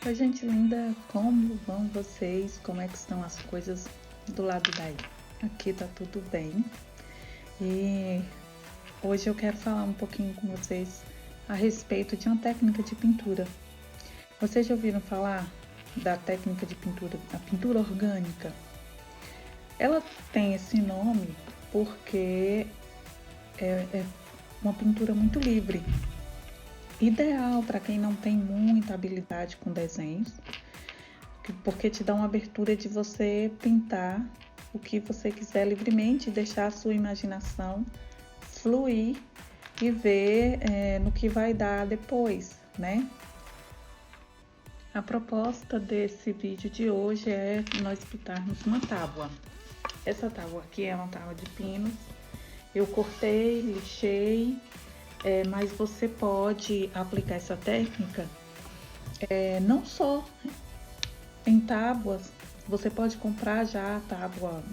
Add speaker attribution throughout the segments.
Speaker 1: Oi, gente linda, como vão vocês? Como é que estão as coisas do lado daí? Aqui tá tudo bem e hoje eu quero falar um pouquinho com vocês a respeito de uma técnica de pintura. Vocês já ouviram falar da técnica de pintura, a pintura orgânica? Ela tem esse nome porque é uma pintura muito livre, ideal para quem não tem muita habilidade com desenhos, porque te dá uma abertura de você pintar o que você quiser livremente, deixar a sua imaginação fluir e ver no que vai dar depois, né? A proposta desse vídeo de hoje é nós pintarmos uma tábua. Essa tábua aqui é uma tábua de pinos. Eu cortei, lixei, mas você pode aplicar essa técnica não só em tábuas. Você pode comprar já a tábua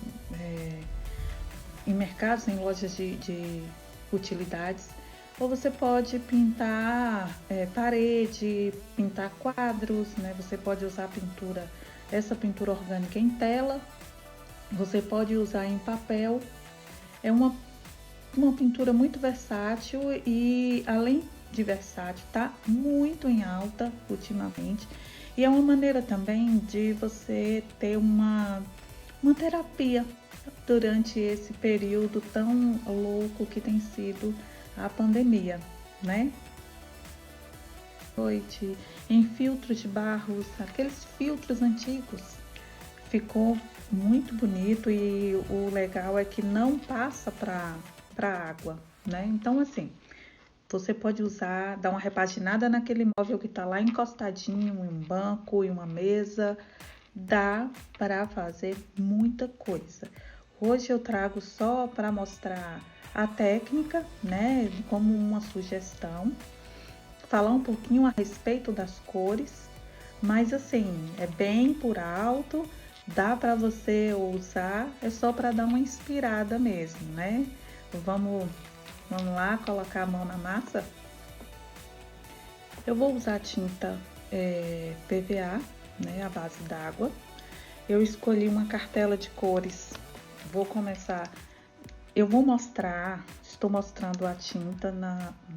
Speaker 1: em mercados, em lojas de utilidades, ou você pode pintar parede, pintar quadros, né? Você pode usar essa pintura orgânica em tela, você pode usar em papel. É uma pintura muito versátil e, além de versátil, tá muito em alta ultimamente. E é uma maneira também de você ter uma terapia durante esse período tão louco que tem sido a pandemia, né? Noite, em filtros de barros, aqueles filtros antigos, ficou muito bonito e o legal é que não passa para água, né? Então, assim, você pode usar, dar uma repaginada naquele móvel que tá lá encostadinho, em um banco, em uma mesa, dá para fazer muita coisa. Hoje eu trago só para mostrar a técnica, né, como uma sugestão, falar um pouquinho a respeito das cores, mas assim, é bem por alto, dá para você usar, é só para dar uma inspirada mesmo, né? Vamos lá, colocar a mão na massa. Eu vou usar tinta PVA, né, à base d'água. Eu escolhi uma cartela de cores. Vou começar. Eu vou estou mostrando a tinta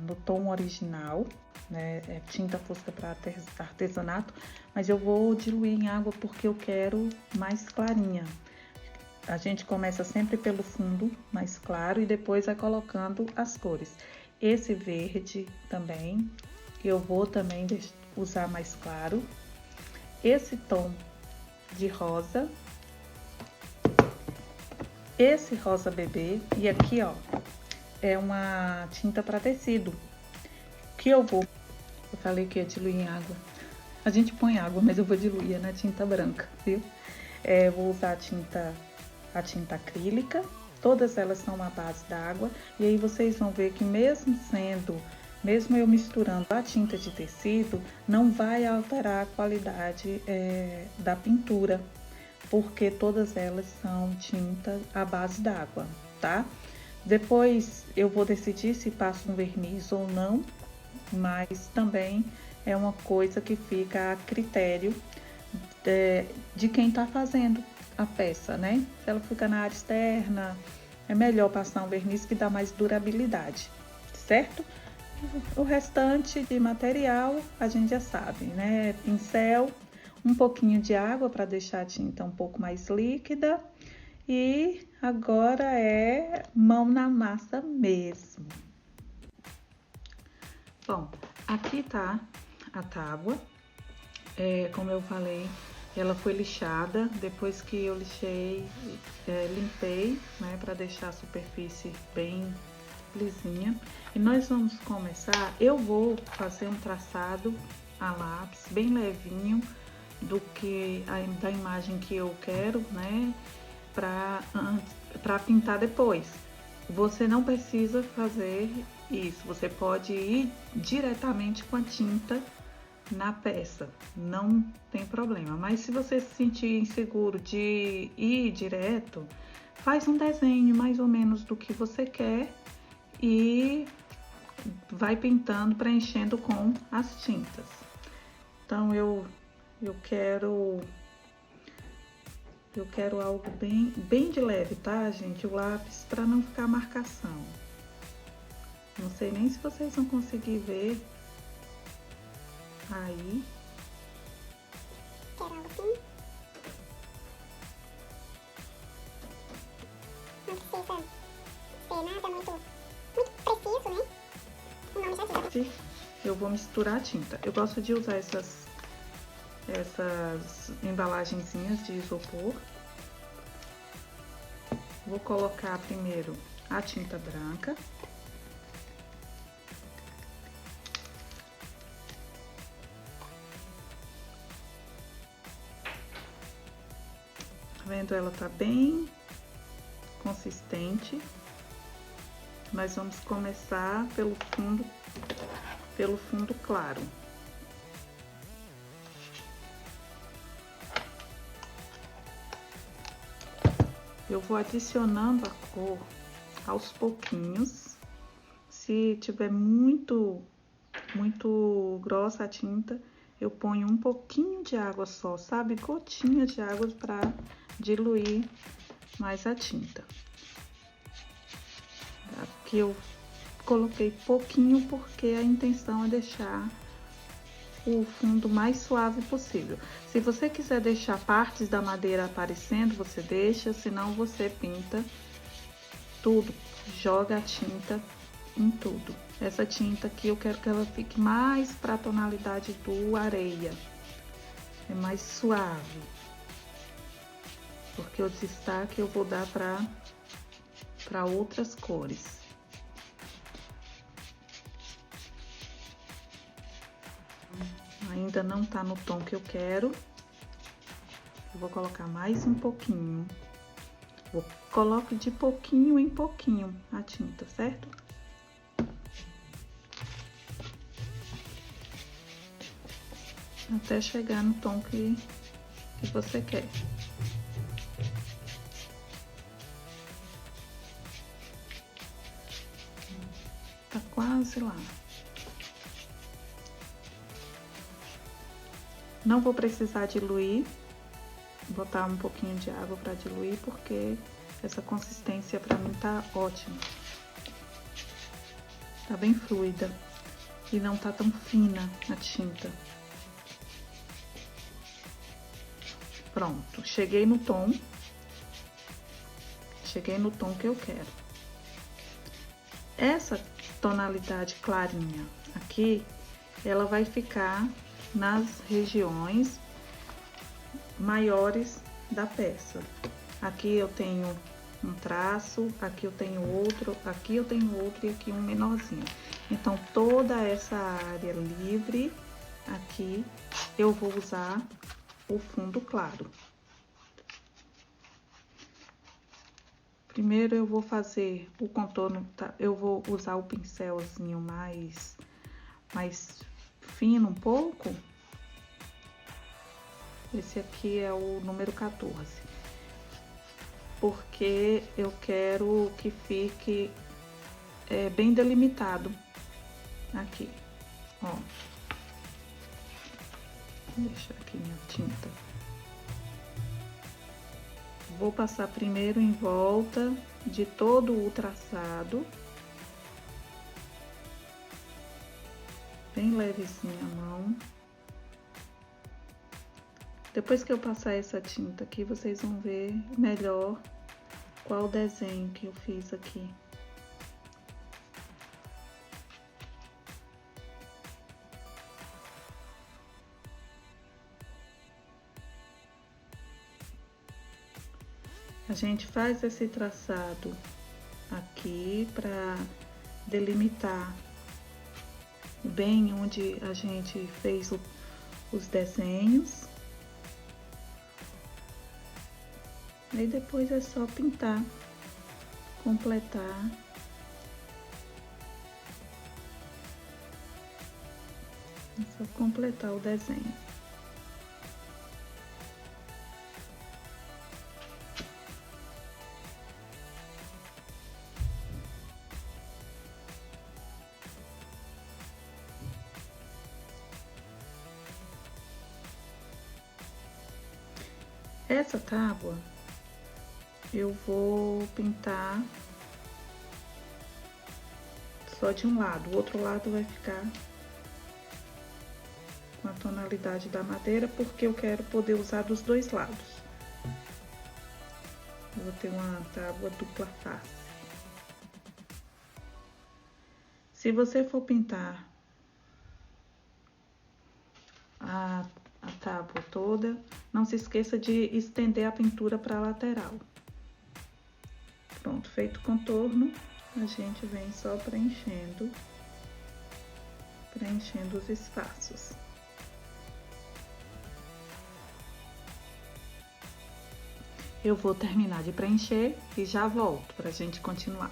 Speaker 1: no tom original, né? É tinta fosca para artesanato, mas eu vou diluir em água porque eu quero mais clarinha. A gente começa sempre pelo fundo mais claro e depois vai colocando as cores. Esse verde também, eu vou também usar mais claro. Esse tom de rosa. Esse rosa bebê. E aqui, ó, é uma tinta para tecido. Que eu falei que ia diluir em água. A gente põe água, mas eu vou diluir na tinta branca, viu? Vou usar a tinta acrílica, todas elas são à base d'água, e aí vocês vão ver que mesmo eu misturando a tinta de tecido, não vai alterar a qualidade da pintura, porque todas elas são tinta à base d'água, tá? Depois eu vou decidir se passo um verniz ou não, mas também é uma coisa que fica a critério de quem tá fazendo a peça, né? Se ela fica na área externa, é melhor passar um verniz que dá mais durabilidade, certo? O restante de material a gente já sabe, né? Pincel, um pouquinho de água para deixar a tinta um pouco mais líquida e agora é mão na massa mesmo. Bom, aqui tá a tábua, como eu falei, ela foi lixada. Depois que eu lixei, limpei, né, para deixar a superfície bem lisinha. E nós vamos começar, eu vou fazer um traçado a lápis, bem levinho, da imagem que eu quero, né, para pintar depois. Você não precisa fazer isso, você pode ir diretamente com a tinta na peça, não tem problema. Mas se você se sentir inseguro de ir direto, faz um desenho mais ou menos do que você quer e vai pintando, preenchendo com as tintas. Então eu eu quero algo bem de leve, tá, gente? O lápis, para não ficar marcação. Não sei nem se vocês vão conseguir ver aí.
Speaker 2: Quero algo assim. Não precisa ser nada muito preciso, né? O nome já diz.
Speaker 1: Eu vou misturar a tinta. Eu gosto de usar essas embalagenzinhas de isopor. Vou colocar primeiro a tinta branca. Tá vendo? Ela tá bem consistente. Nós vamos começar pelo fundo claro. Eu vou adicionando a cor aos pouquinhos. Se tiver muito grossa a tinta, eu ponho um pouquinho de água só, sabe? Gotinha de água para diluir mais a tinta. Aqui eu coloquei pouquinho porque a intenção é deixar o fundo mais suave possível. Se você quiser deixar partes da madeira aparecendo, você deixa, senão você pinta tudo, joga a tinta em tudo. Essa tinta aqui eu quero que ela fique mais para a tonalidade do areia, é mais suave, porque o destaque eu vou dar para outras cores. Ainda não tá no tom que eu quero. Eu vou colocar mais um pouquinho. Coloque de pouquinho em pouquinho a tinta, certo? Até chegar no tom que você quer. Tá quase lá. Não vou precisar diluir, vou botar um pouquinho de água para diluir, porque essa consistência para mim tá ótima. Tá bem fluida e não tá tão fina a tinta. Pronto, cheguei no tom que eu quero. Essa tonalidade clarinha aqui, ela vai ficar nas regiões maiores da peça. Aqui eu tenho um traço, aqui eu tenho outro, aqui eu tenho outro e aqui um menorzinho. Então, toda essa área livre aqui eu vou usar o fundo claro. Primeiro eu vou fazer o contorno, tá? Eu vou usar o pincelzinho mais fino um pouco. Esse aqui é o número 14. Porque eu quero que fique bem delimitado aqui, ó. Vou deixar aqui minha tinta. Vou passar primeiro em volta de todo o traçado. Bem levezinho a mão. Depois que eu passar essa tinta aqui, vocês vão ver melhor qual desenho que eu fiz aqui. A gente faz esse traçado aqui para delimitar bem onde a gente fez os desenhos. Aí depois é só pintar, completar. É só completar o desenho. Essa tábua eu vou pintar só de um lado, o outro lado vai ficar com a tonalidade da madeira, porque eu quero poder usar dos dois lados. Eu vou ter uma tábua dupla face. Se você for pintar a tábua toda, não se esqueça de estender a pintura para a lateral. Pronto, feito o contorno, a gente vem só preenchendo os espaços. Eu vou terminar de preencher e já volto para a gente continuar.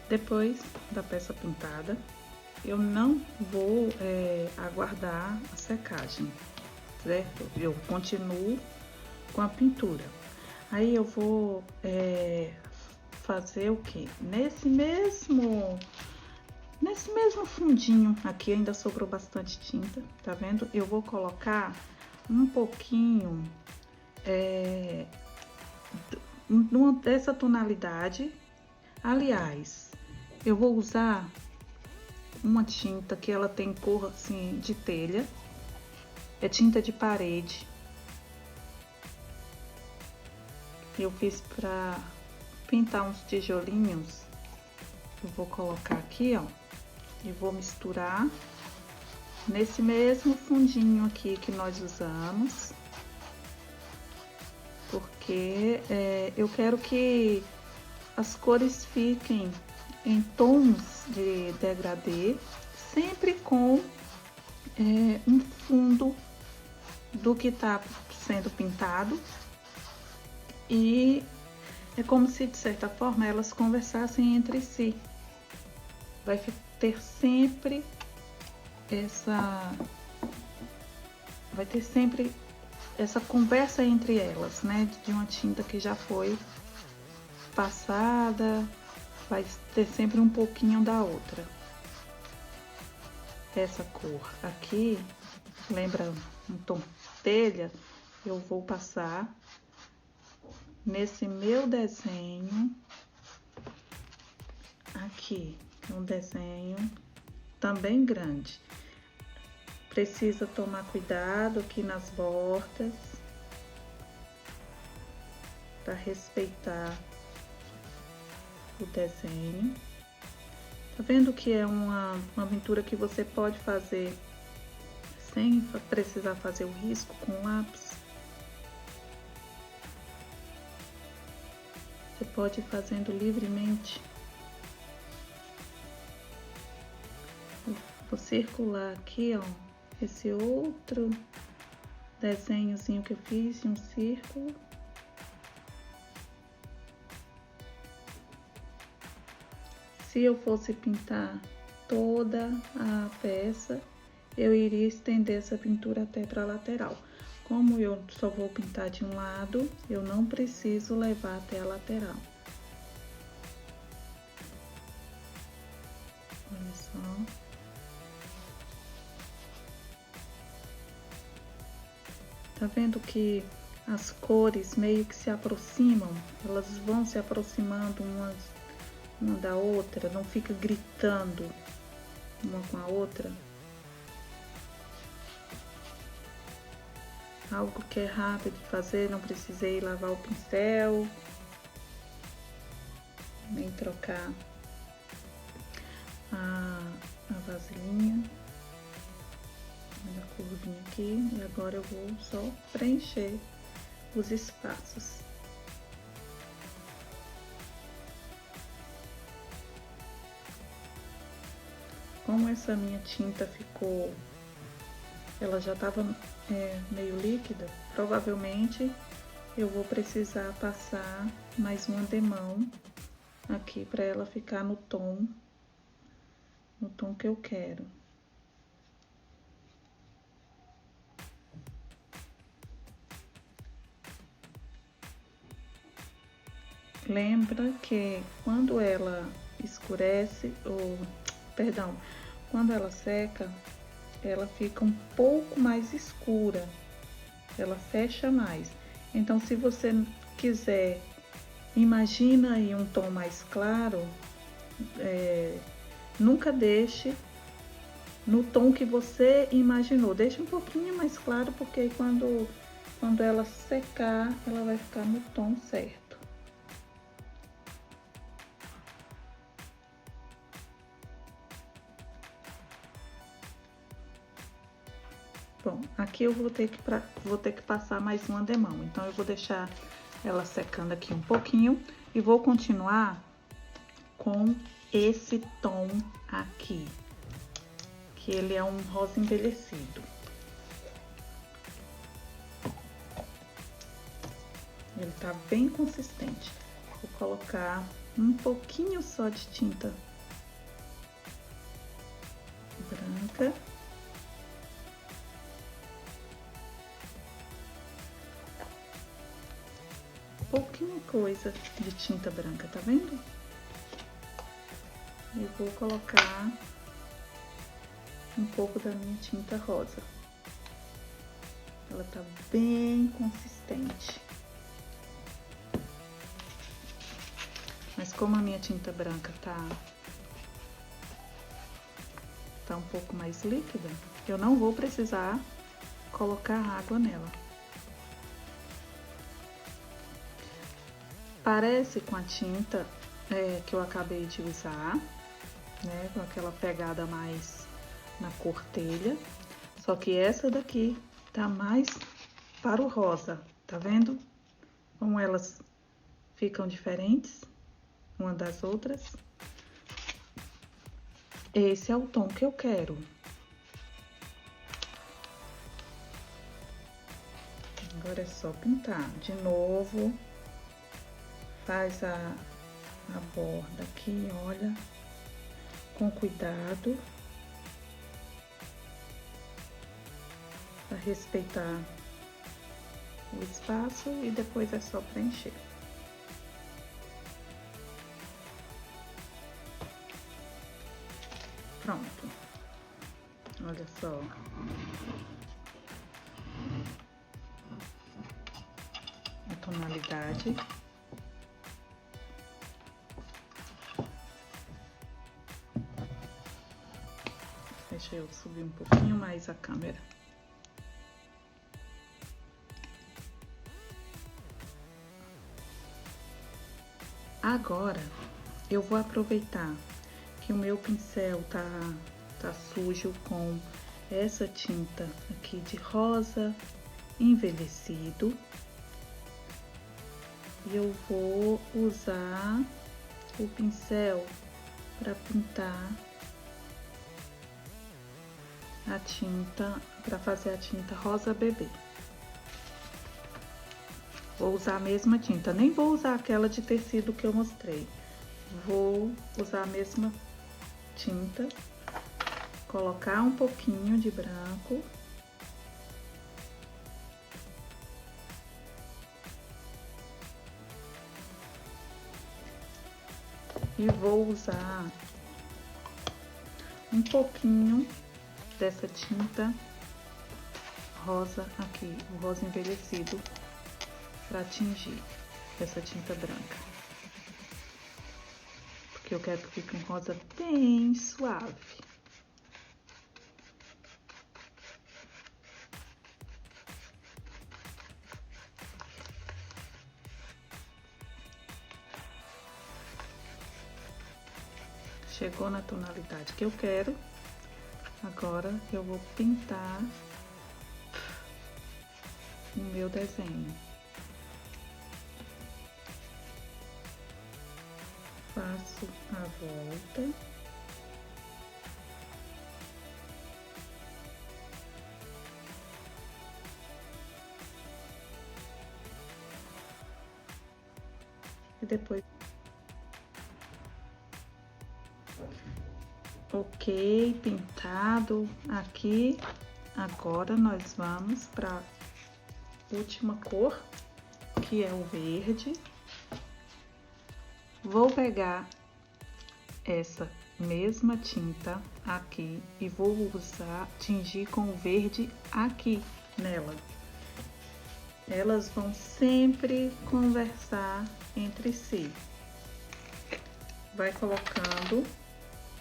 Speaker 1: Depois da peça pintada, eu não vou aguardar a secagem, certo? Eu continuo com a pintura. Aí eu vou fazer o que? Nesse mesmo fundinho aqui, ainda sobrou bastante tinta, tá vendo? Eu vou colocar um pouquinho dessa tonalidade. Aliás, eu vou usar uma tinta que ela tem cor assim de telha, é tinta de parede. Eu fiz para pintar uns tijolinhos. Eu vou colocar aqui, ó, e vou misturar nesse mesmo fundinho aqui que nós usamos, porque eu quero que as cores fiquem em tons de degradê, sempre com um fundo do que tá sendo pintado, e é como se de certa forma elas conversassem entre si. Vai ter sempre essa conversa entre elas, né? De uma tinta que já foi passada, vai ter sempre um pouquinho da outra. Essa cor aqui, lembra um tom telha, eu vou passar nesse meu desenho aqui, um desenho também grande. Precisa tomar cuidado aqui nas bordas para respeitar o desenho. Tá vendo que é uma pintura que você pode fazer sem precisar fazer o risco com lápis? Você pode ir fazendo livremente. Vou circular aqui, ó, esse outro desenhozinho que eu fiz de um círculo. Se eu fosse pintar toda a peça, eu iria estender essa pintura até para a lateral. Como eu só vou pintar de um lado, eu não preciso levar até a lateral. Olha só. Tá vendo que as cores meio que se aproximam? Elas vão se aproximando uma da outra, não fica gritando uma com a outra. Algo que é rápido de fazer, não precisei lavar o pincel, nem trocar a vasilhinha. Olha a curvinha aqui, e agora eu vou só preencher os espaços. Como essa minha tinta ficou, ela já estava meio líquida, provavelmente eu vou precisar passar mais uma demão aqui para ela ficar no tom que eu quero. Lembra que quando ela escurece, quando ela seca, ela fica um pouco mais escura. ela fecha mais. Então, se você quiser, imagina aí um tom mais claro, nunca deixe no tom que você imaginou. Deixe um pouquinho mais claro, porque aí quando ela secar, ela vai ficar no tom certo. Bom, aqui eu vou ter que passar mais uma demão, então eu vou deixar ela secando aqui um pouquinho e vou continuar com esse tom aqui, que ele é um rosa envelhecido. Ele tá bem consistente. Vou colocar um pouquinho só de tinta branca. Pouquinha coisa de tinta branca, tá vendo? E vou colocar um pouco da minha tinta rosa. Ela tá bem consistente. Mas como a minha tinta branca tá um pouco mais líquida, eu não vou precisar colocar água nela. Parece com a tinta que eu acabei de usar, né? Com aquela pegada mais na cor telha. Só que essa daqui tá mais para o rosa, tá vendo? Como elas ficam diferentes uma das outras. Esse é o tom que eu quero. Agora é só pintar de novo. Faz a borda aqui, olha, com cuidado, para respeitar o espaço, e depois é só preencher. Pronto. Olha só. A tonalidade. Deixa eu subir um pouquinho mais a câmera. Agora, eu vou aproveitar que o meu pincel tá sujo com essa tinta aqui de rosa envelhecido. E eu vou usar o pincel para pintar a tinta, para fazer a tinta rosa bebê. Vou usar a mesma tinta, nem vou usar aquela de tecido que eu mostrei. Vou usar a mesma tinta, colocar um pouquinho de branco. E vou usar um pouquinho dessa tinta rosa aqui, o rosa envelhecido, para tingir essa tinta branca. Porque eu quero que fique um rosa bem suave. Chegou na tonalidade que eu quero. Agora eu vou pintar o meu desenho. Faço a volta. E depois... Ok, pintado aqui. Agora nós vamos para a última cor, que é o verde. Vou pegar essa mesma tinta aqui e vou tingir com o verde aqui nela. elas vão sempre conversar entre si. Vai colocando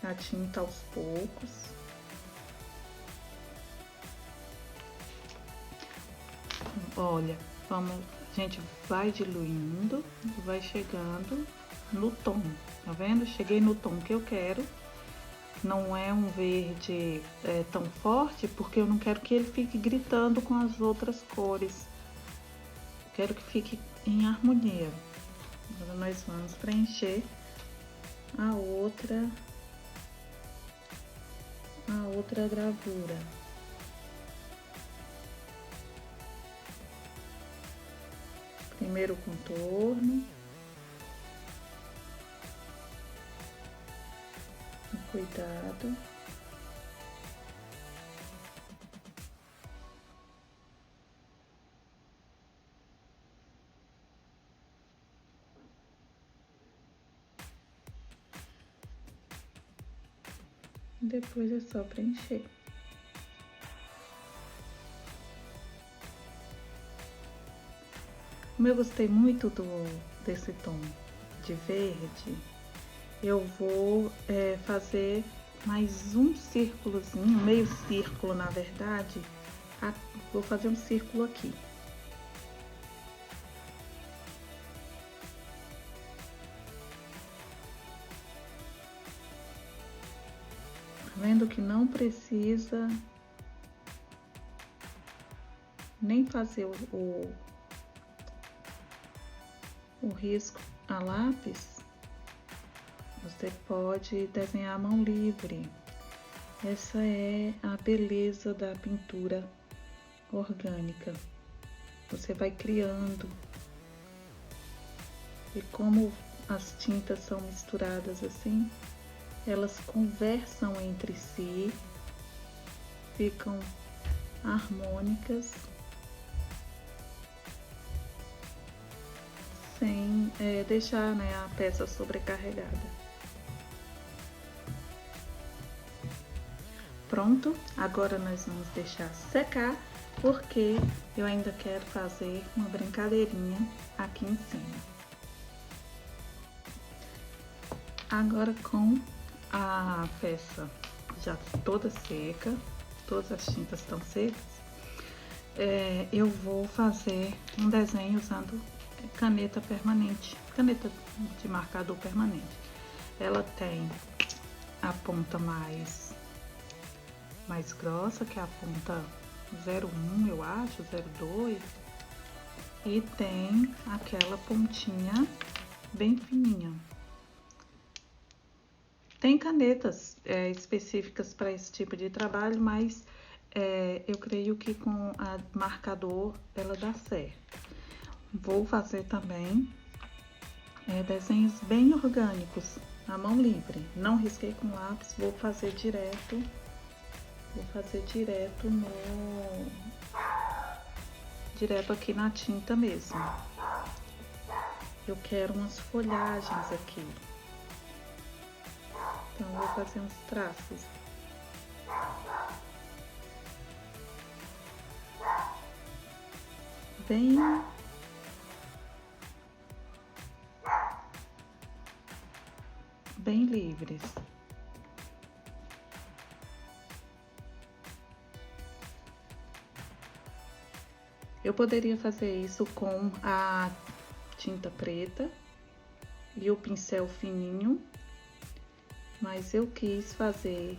Speaker 1: a tinta aos poucos. Olha, a gente vai diluindo, vai chegando no tom, tá vendo? Cheguei no tom que eu quero. Não é um verde tão forte, porque eu não quero que ele fique gritando com as outras cores. Quero que fique em harmonia. Agora nós vamos preencher a outra gravura. Primeiro contorno. Cuidado. Depois é só preencher. Como eu gostei muito desse tom de verde, eu vou fazer mais um círculozinho, meio círculo na verdade. Vou fazer um círculo aqui. Tá vendo que não precisa nem fazer o risco a lápis. Você pode desenhar à mão livre. Essa é a beleza da pintura orgânica. Você vai criando. E como as tintas são misturadas assim, elas conversam entre si, ficam harmônicas, sem deixar, né, a peça sobrecarregada. Pronto, agora nós vamos deixar secar, porque eu ainda quero fazer uma brincadeirinha aqui em cima. Agora, com a peça já toda seca, todas as tintas estão secas, eu vou fazer um desenho usando caneta permanente, caneta de marcador permanente. Ela tem a ponta mais grossa, que é a ponta 01, eu acho, 02, e tem aquela pontinha bem fininha. Tem canetas específicas para esse tipo de trabalho, mas eu creio que com a marcador ela dá certo. Vou fazer também desenhos bem orgânicos, à mão livre. Não risquei com lápis, vou fazer direto direto aqui na tinta mesmo. Eu quero umas folhagens aqui. Então, vou fazer uns traços. Bem livres. Eu poderia fazer isso com a tinta preta e o pincel fininho, mas eu quis fazer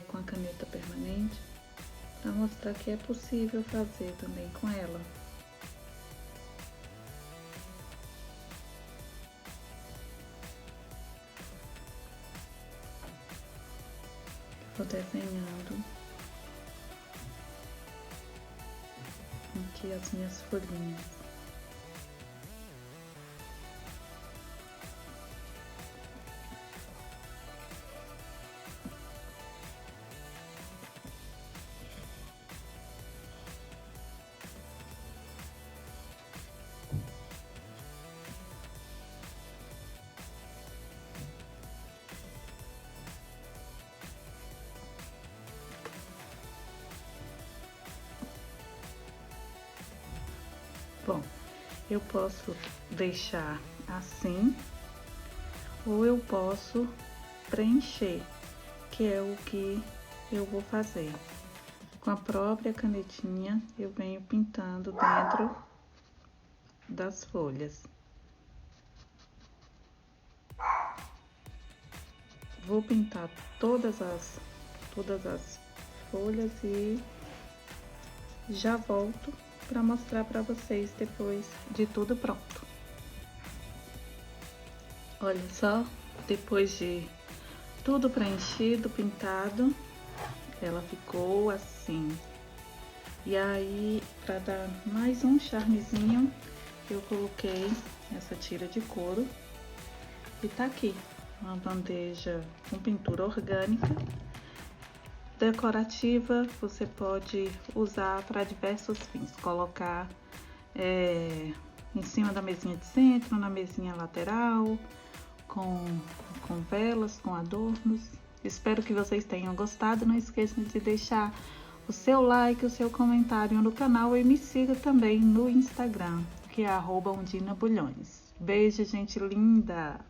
Speaker 1: com a caneta permanente para mostrar que é possível fazer também com ela. Vou desenhando aqui as minhas folhinhas. Bom, eu posso deixar assim, ou eu posso preencher, que é o que eu vou fazer. Com a própria canetinha, eu venho pintando dentro das folhas. Vou pintar todas as folhas e já volto para mostrar para vocês depois de tudo pronto. Olha só, depois de tudo preenchido, pintado, ela ficou assim. E aí, para dar mais um charmezinho, eu coloquei essa tira de couro e tá aqui uma bandeja com pintura orgânica. Decorativa, você pode usar para diversos fins, colocar em cima da mesinha de centro, na mesinha lateral, com velas, com adornos. Espero que vocês tenham gostado. Não esqueçam de deixar o seu like, o seu comentário no canal e me siga também no Instagram, que é @undinabulhões. Beijo, gente linda!